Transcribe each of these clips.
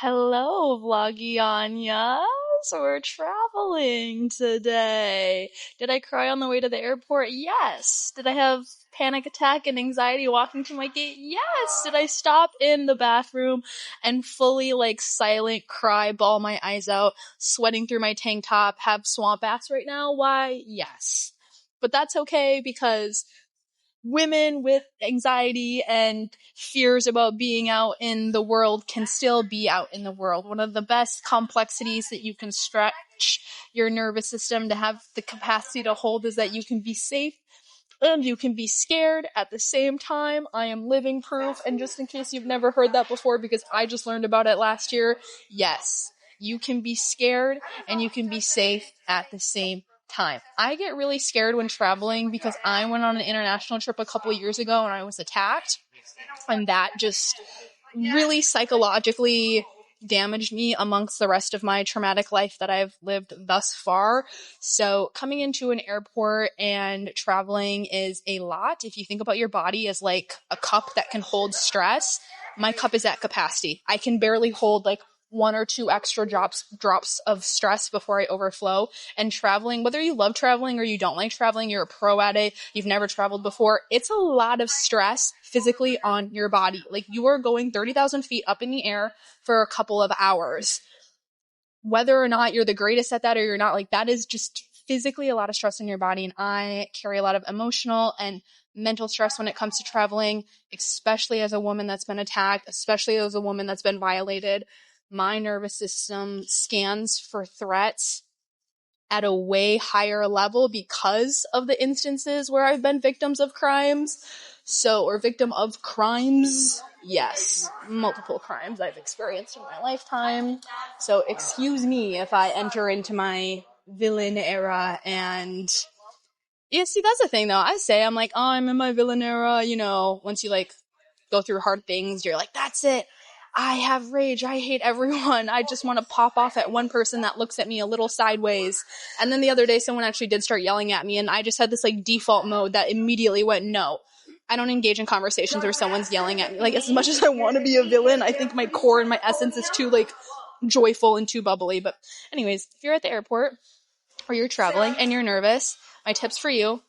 Hello, Vloggy Anya. So we're traveling today. Did I cry on the way to the airport? Yes. Did I have panic attack and anxiety walking to my gate? Yes. Did I stop in the bathroom and fully silent cry, bawl my eyes out, sweating through my tank top, have swamp ass right now? Why? Yes. But that's okay because women with anxiety and fears about being out in the world can still be out in the world. One of the best complexities that you can stretch your nervous system to have the capacity to hold is that you can be safe and you can be scared at the same time. I am living proof, and just in case you've never heard that before because I just learned about it last year, yes, you can be scared and you can be safe at the same time. I get really scared when traveling because I went on an international trip a couple years ago and I was attacked, and that just really psychologically damaged me amongst the rest of my traumatic life that I've lived thus far. So coming into an airport and traveling is a lot. If you think about your body as like a cup that can hold stress, my cup is at capacity. I can barely hold one or two extra drops of stress before I overflow. And traveling, whether you love traveling or you don't like traveling, you're a pro at it, you've never traveled before, it's a lot of stress physically on your body. Like, you are going 30,000 feet up in the air for a couple of hours. Whether or not you're the greatest at that or you're not, that is just physically a lot of stress in your body. And I carry a lot of emotional and mental stress when it comes to traveling, especially as a woman that's been attacked, especially as a woman that's been violated. My nervous system scans for threats at a way higher level because of the instances where I've been victims of crimes. Or victim of crimes. Yes, multiple crimes I've experienced in my lifetime. So excuse me if I enter into my villain era. And yeah, see, that's the thing though. I'm like, oh, I'm in my villain era. Once you go through hard things, you're like, that's it. I have rage. I hate everyone. I just want to pop off at one person that looks at me a little sideways. And then the other day, someone actually did start yelling at me, and I just had this default mode that immediately went, no. I don't engage in conversations where someone's yelling at me. As much as I want to be a villain, I think my core and my essence is too joyful and too bubbly. But anyways, if you're at the airport or you're traveling and you're nervous, my tips for you: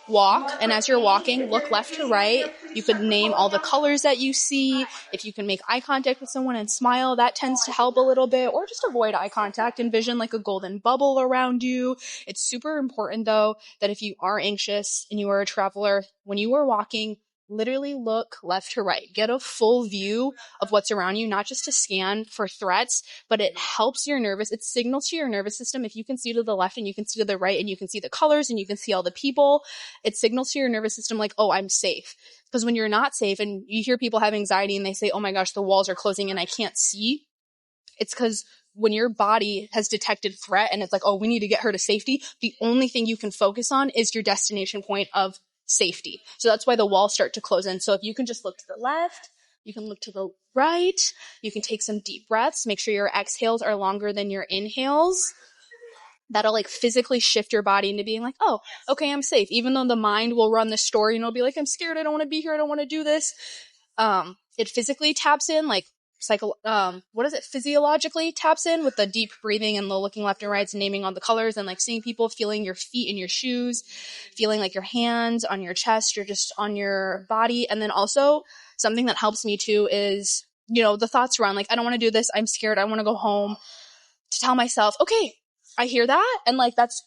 walk, and as you're walking, look left to right. You could name all the colors that you see. If you can make eye contact with someone and smile, that tends to help a little bit, or just avoid eye contact. Envision a golden bubble around you. It's super important though that if you are anxious and you are a traveler, when you are walking, literally look left to right. Get a full view of what's around you, not just to scan for threats, but it signals to your nervous system. If you can see to the left and you can see to the right and you can see the colors and you can see all the people, it signals to your nervous system oh, I'm safe. Because when you're not safe and you hear people have anxiety and they say, oh my gosh, the walls are closing and I can't see, it's because when your body has detected threat and it's oh, we need to get her to safety, the only thing you can focus on is your destination point of safety. So that's why the walls start to close in. So if you can just look to the left, you can look to the right, you can take some deep breaths, make sure your exhales are longer than your inhales. That'll physically shift your body into being oh, okay, I'm safe. Even though the mind will run the story and it'll be I'm scared, I don't want to be here, I don't want to do this. It physically taps in physiologically taps in with the deep breathing and the looking left and right and naming all the colors and seeing people, feeling your feet in your shoes, feeling your hands on your chest or just on your body. And then also something that helps me too is, the thoughts around I don't want to do this, I'm scared, I want to go home, to tell myself, okay, I hear that, and that's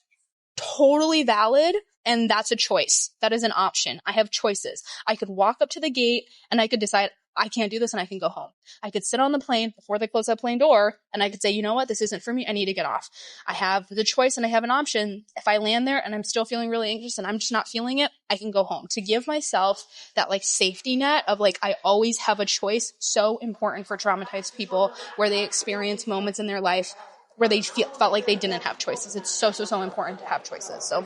totally valid, and that's a choice. That is an option. I have choices. I could walk up to the gate and I could decide I can't do this and I can go home. I could sit on the plane before they close that plane door and I could say, you know what, this isn't for me, I need to get off. I have the choice and I have an option. If I land there and I'm still feeling really anxious and I'm just not feeling it, I can go home. To give myself that safety net of I always have a choice. So important for traumatized people where they experience moments in their life where they felt like they didn't have choices. It's so important to have choices. So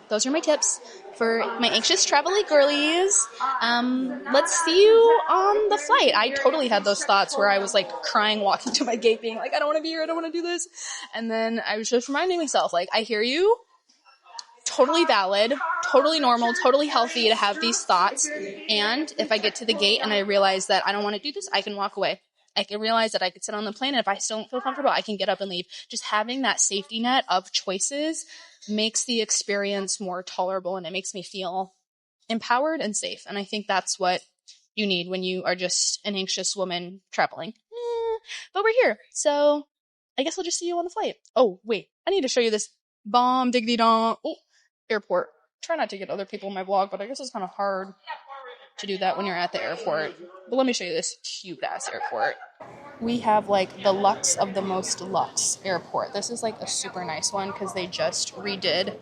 those are my tips for my anxious travel girlies. Let's see you on the flight. I totally had those thoughts where I was crying walking to my gate being I don't want to be here, I don't want to do this. And then I was just reminding myself I hear you. Totally valid, totally normal, totally healthy to have these thoughts. And if I get to the gate and I realize that I don't want to do this, I can walk away. I can realize that I could sit on the plane, and if I still don't feel comfortable, I can get up and leave. Just having that safety net of choices makes the experience more tolerable, and it makes me feel empowered and safe. And I think that's what you need when you are just an anxious woman traveling. But we're here, so I guess I'll just see you on the flight. Oh, wait, I need to show you this bomb diggity dong. Oh, airport. Try not to get other people in my vlog, but I guess it's kind of hard to do that when you're at the airport. But let me show you this cute ass airport. We have like the luxe of the most luxe airport. This is like a super nice one because they just redid,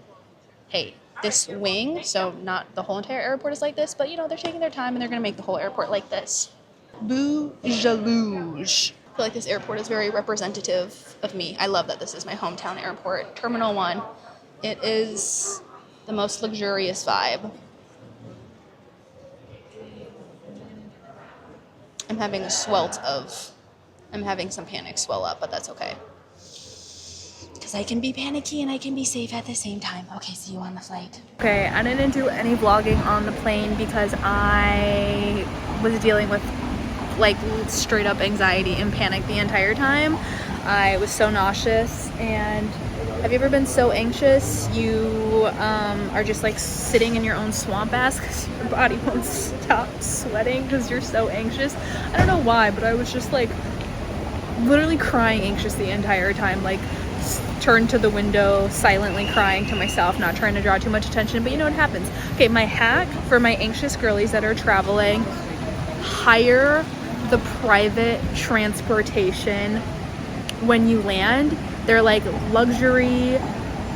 hey, this wing. So not the whole entire airport is like this, but you know, they're taking their time and they're going to make the whole airport like this. Bougelouge. I feel like this airport is very representative of me. I love that this is my hometown airport. Terminal 1. It is the most luxurious vibe. I'm having some panic swell up, but that's okay. Because I can be panicky and I can be safe at the same time. Okay, see you on the flight. Okay, I didn't do any vlogging on the plane because I was dealing with like straight up anxiety and panic the entire time. I was so nauseous. And have you ever been so anxious you are just like sitting in your own swamp ass because your body won't stop sweating because you're so anxious? I don't know why, but I was just like literally crying anxious the entire time, like turned to the window, silently crying to myself, not trying to draw too much attention. But you know what happens. Okay, my hack for my anxious girlies that are traveling: hire the private transportation when you land. They're like luxury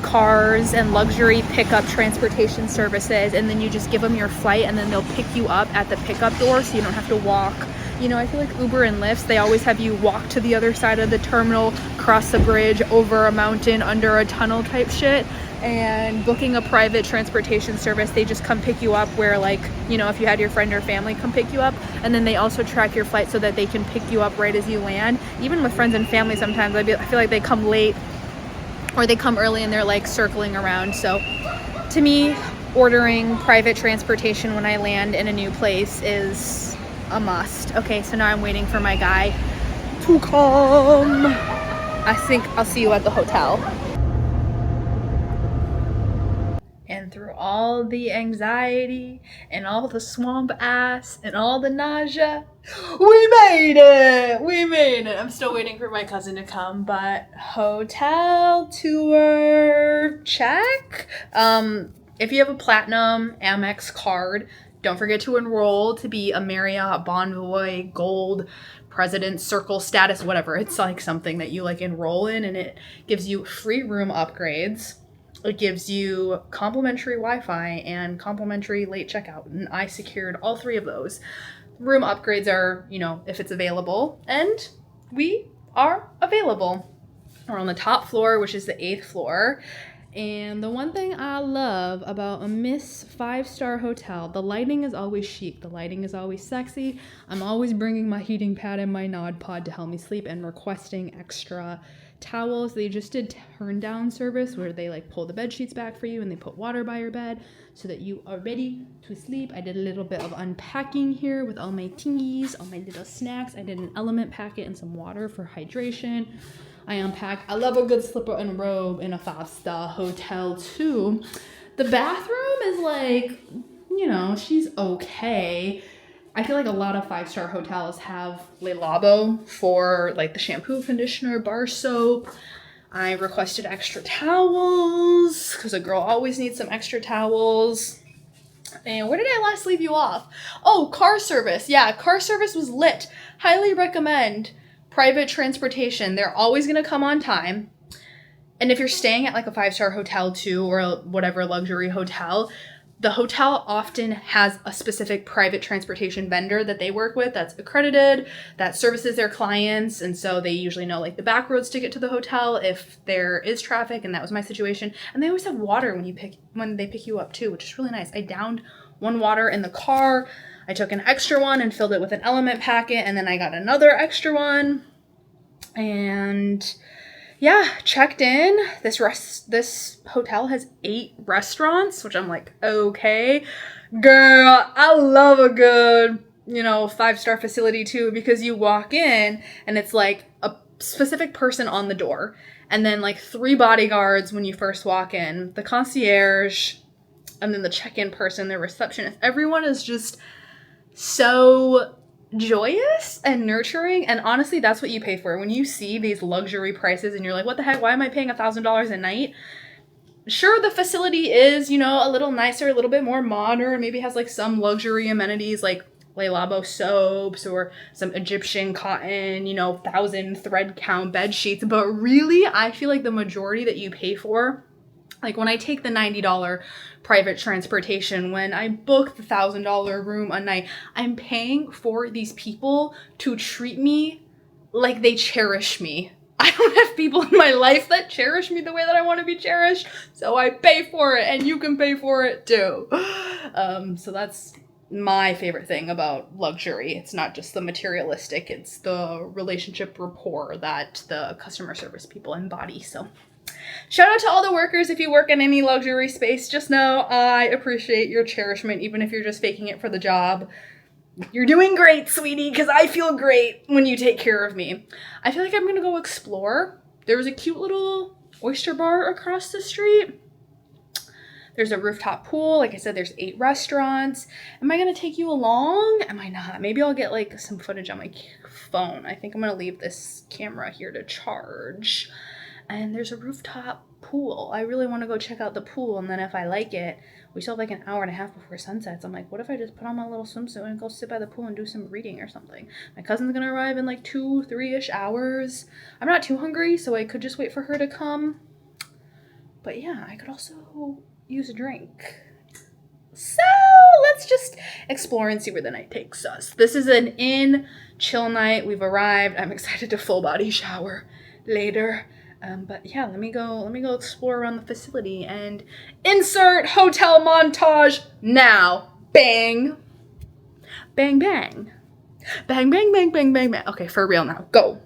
cars and luxury pickup transportation services, and then you just give them your flight and then they'll pick you up at the pickup door so you don't have to walk. You know, I feel like Uber and Lyft, they always have you walk to the other side of the terminal, cross the bridge, over a mountain, under a tunnel type shit. And booking a private transportation service, they just come pick you up where, like, you know, if you had your friend or family come pick you up, and then they also track your flight so that they can pick you up right as you land. Even with friends and family, sometimes I feel like they come late or they come early and they're like circling around. So to me, ordering private transportation when I land in a new place is a must. Okay, so now I'm waiting for my guy to come. I think I'll see you at the hotel. And through all the anxiety and all the swamp ass and all the nausea, we made it! We made it! I'm still waiting for my cousin to come, but hotel tour, check. If you have a platinum Amex card, don't forget to enroll to be a Marriott Bonvoy Gold President Circle status, whatever. It's like something that you like enroll in, and it gives you free room upgrades. It gives you complimentary Wi-Fi and complimentary late checkout, and I secured all 3 of those. Room upgrades are, you know, if it's available, and we are available. We're on the top floor, which is the 8th floor. And the one thing I love about a Miss 5-star hotel, the lighting is always chic. The lighting is always sexy. I'm always bringing my heating pad and my Nod Pod to help me sleep and requesting extra towels. They just did turn down service where they like pull the bed sheets back for you and they put water by your bed so that you are ready to sleep. I did a little bit of unpacking here with all my tingies, all my little snacks. I did an element packet and some water for hydration. I unpacked. I love a good slipper and robe in a 5-star hotel too. The bathroom is like, you know, she's okay. I feel like a lot of 5-star hotels have Le Labo for like the shampoo, conditioner, bar soap. I requested extra towels because a girl always needs some extra towels. And where did I last leave you off? Oh, car service. Yeah, car service was lit. Highly recommend private transportation. They're always going to come on time. And if you're staying at like a 5-star hotel too, or whatever luxury hotel, the hotel often has a specific private transportation vendor that they work with that's accredited, that services their clients. And so they usually know like the back roads to get to the hotel if there is traffic. And that was my situation. And they always have water when they pick you up too, which is really nice. I downed one water in the car. I took an extra one and filled it with an element packet. And then I got another extra one. And yeah, checked in. This hotel has 8 restaurants, which I'm like, okay, girl, I love a good you know, 5-star facility too, because you walk in and it's like a specific person on the door, and then like 3 bodyguards when you first walk in, the concierge, and then the check-in person, the receptionist. Everyone is just so joyous and nurturing, and honestly, that's what you pay for. When you see these luxury prices and you're like, what the heck, why am I paying $1,000 a night? Sure, the facility is, you know, a little nicer, a little bit more modern, maybe has like some luxury amenities like Le Labo soaps or some Egyptian cotton, you know, 1,000 thread count bed sheets, but really, I feel like the majority that you pay for, like when I take the $90 private transportation, when I book the $1,000 room a night, I'm paying for these people to treat me like they cherish me. I don't have people in my life that cherish me the way that I want to be cherished, so I pay for it, and you can pay for it too. So that's my favorite thing about luxury. It's not just the materialistic, it's the relationship rapport that the customer service people embody. So shout out to all the workers. If you work in any luxury space, just know I appreciate your cherishment, even if you're just faking it for the job. You're doing great, sweetie, because I feel great when you take care of me. I feel like I'm gonna go explore. There was a cute little oyster bar across the street. There's a rooftop pool. Like I said, there's 8 restaurants. Am I gonna take you along? Am I not? Maybe I'll get like some footage on my phone. I think I'm gonna leave this camera here to charge. And there's a rooftop pool. I really want to go check out the pool, and then if I like it, we still have like an hour and a half before sunset. So I'm like, what if I just put on my little swimsuit and go sit by the pool and do some reading or something? My cousin's gonna arrive in like 2-3-ish hours. I'm not too hungry, so I could just wait for her to come. But yeah, I could also use a drink. So let's just explore and see where the night takes us. This is an chill night. We've arrived. I'm excited to full body shower later. But yeah, let me go explore around the facility and insert hotel montage now. Bang. Bang, bang. Bang, bang, bang, bang, bang, bang. Okay, for real now. Go.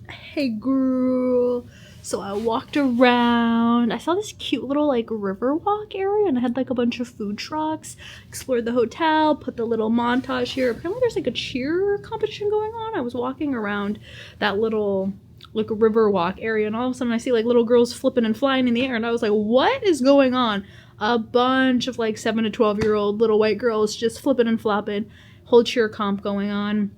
Hey girl. So I walked around. I saw this cute little like river walk area, and it had like a bunch of food trucks. Explored the hotel, put the little montage here. Apparently there's like a cheer competition going on. I was walking around that little like river walk area, and all of a sudden I see like little girls flipping and flying in the air, and I was like, what is going on? A bunch of like 7 to 12-year-old little white girls just flipping and flopping. Whole cheer comp going on.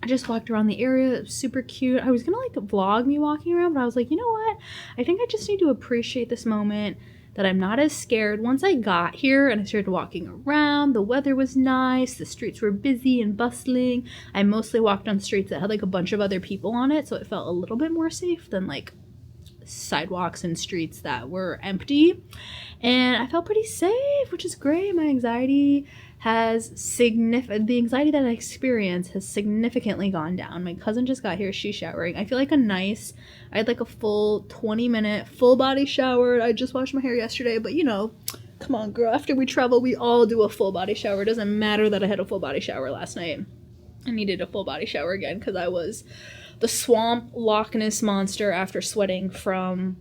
I just walked around the area. It was super cute. I was gonna like vlog me walking around, but I was like, you know what? I think I just need to appreciate this moment, that I'm not as scared. Once I got here and I started walking around, the weather was nice, the streets were busy and bustling. I mostly walked on streets that had like a bunch of other people on it, so it felt a little bit more safe than like sidewalks and streets that were empty. And I felt pretty safe, which is great. My anxiety has the anxiety that I experience has significantly gone down. My cousin just got here, she's showering. I feel like I had like a full 20-minute full body shower. I just washed my hair yesterday, but you know, come on girl, after we travel, we all do a full body shower. It doesn't matter that I had a full body shower last night. I needed a full body shower again because I was the swamp Loch Ness monster after sweating from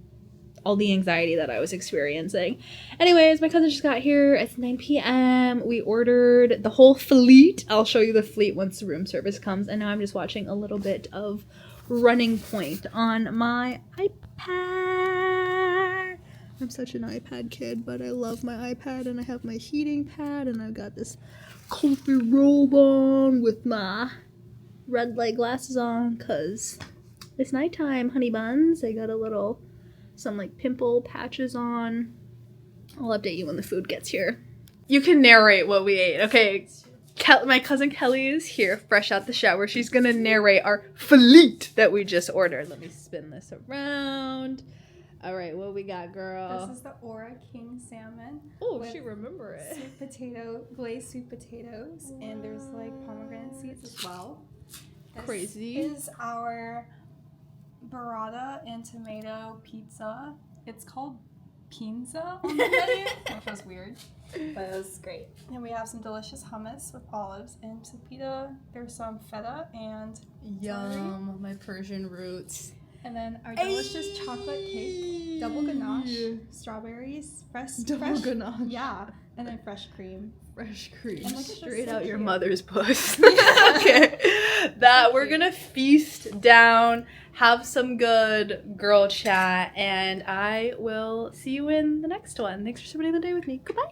all the anxiety that I was experiencing. Anyways, my cousin just got here. It's 9 p.m. We ordered the whole fleet. I'll show you the fleet once the room service comes. And now I'm just watching a little bit of Running Point on my iPad. I'm such an iPad kid, but I love my iPad, and I have my heating pad, and I've got this comfy robe on with my red light glasses on because it's nighttime, honey buns. I got some like pimple patches on. I'll update you when the food gets here. You can narrate what we ate. Okay, my cousin Kelly is here, fresh out the shower. She's gonna narrate our fleet that we just ordered. Let me spin this around. All right, what we got, girl? This is the Aura King salmon. Oh, with she remember it. glazed sweet potatoes, and there's like pomegranate seeds as well. This Crazy. is our burrata and tomato pizza. It's called pizza on the menu, which was weird, but it was great. And we have some delicious hummus with olives and pita. There's some feta and Yum, my Persian roots. And then our delicious chocolate cake, double ganache, strawberries, fresh ganache. Yeah, and then fresh cream. Fresh cream. And look at this, Straight so out your cute. mother's puss. Okay. That we're gonna feast down, have some good girl chat, and I will see you in the next one. Thanks for spending the day with me. Goodbye.